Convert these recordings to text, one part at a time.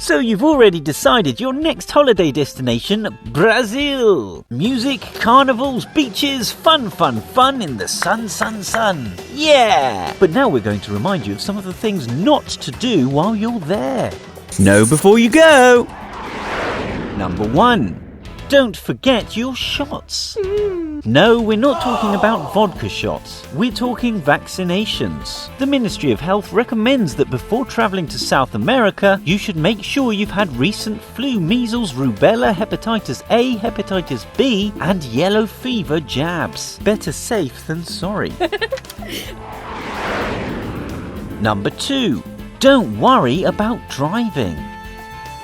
So you've already decided your next holiday destination, Brazil. Music, carnivals, beaches, fun in the sun. Yeah! But now we're going to remind you of some of the things not to do while you're there. Know before you go. Number 1. Don't forget your shots. No, we're not talking about vodka shots. We're talking vaccinations. The Ministry of Health recommends that before traveling to South America, you should make sure you've had recent flu, measles, rubella, hepatitis A, hepatitis B, and yellow fever jabs. Better safe than sorry. Number 2. Don't worry about driving.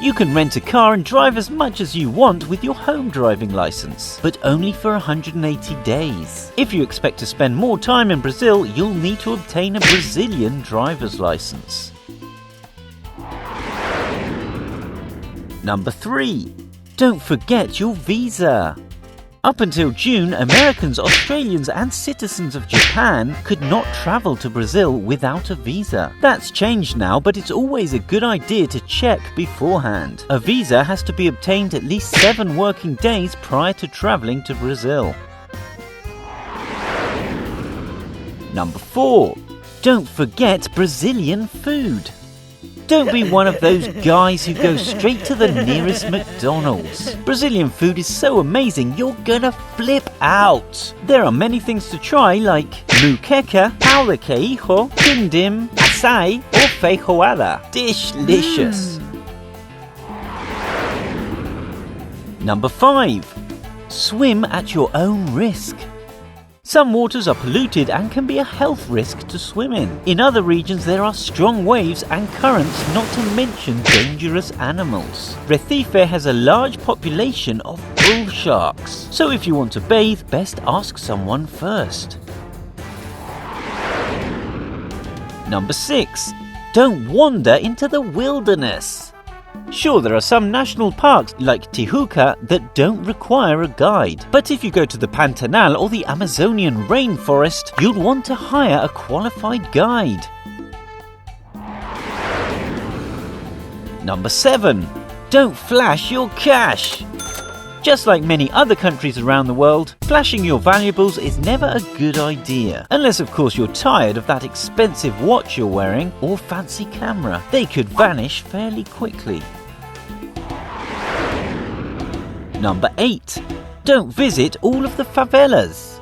You can rent a car and drive as much as you want with your home driving license, but only for 180 days. If you expect to spend more time in Brazil, you'll need to obtain a Brazilian driver's license. Number 3. Don't forget your visa. Up until June, Americans, Australians and citizens of Japan could not travel to Brazil without a visa. That's changed now, but it's always a good idea to check beforehand. A visa has to be obtained at least 7 working days prior to traveling to Brazil. Number 4. Don't forget Brazilian food. Don't be one of those guys who go straight to the nearest McDonald's. Brazilian food is so amazing, you're gonna flip out. There are many things to try like muqueca, pão de queijo, quindim, açaí or feijoada. Delicious. Number 5. Swim at your own risk. Some waters are polluted and can be a health risk to swim in. In other regions there are strong waves and currents, not to mention dangerous animals. Recife has a large population of bull sharks. So if you want to bathe, best ask someone first. Number 6. Don't wander into the wilderness. Sure, there are some national parks like Tijuca that don't require a guide. But if you go to the Pantanal or the Amazonian rainforest, you'll want to hire a qualified guide. Number 7. Don't flash your cash. Just like many other countries around the world, flashing your valuables is never a good idea. Unless of course you're tired of that expensive watch you're wearing or fancy camera. They could vanish fairly quickly. Number 8. Don't visit all of the favelas.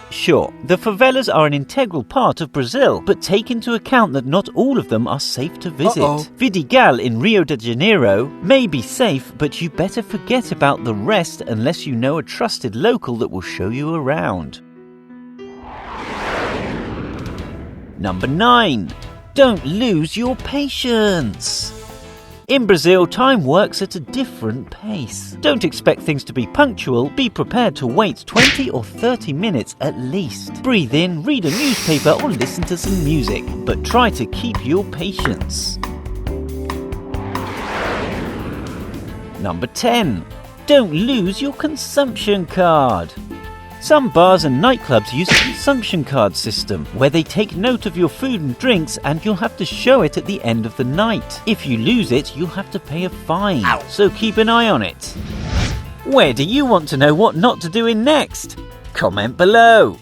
Sure, the favelas are an integral part of Brazil, but take into account that not all of them are safe to visit. Vidigal in Rio de Janeiro may be safe, but you better forget about the rest unless you know a trusted local that will show you around. Number 9. Don't lose your patience. In Brazil, time works at a different pace. Don't expect things to be punctual. Be prepared to wait 20 or 30 minutes at least. Breathe in, read a newspaper or listen to some music, but try to keep your patience. Number 10. Don't lose your consumption card. Some bars and nightclubs use a consumption card system where they take note of your food and drinks and you'll have to show it at the end of the night. If you lose it, you'll have to pay a fine. So keep an eye on it. Where do you want to know what not to do in next? Comment below.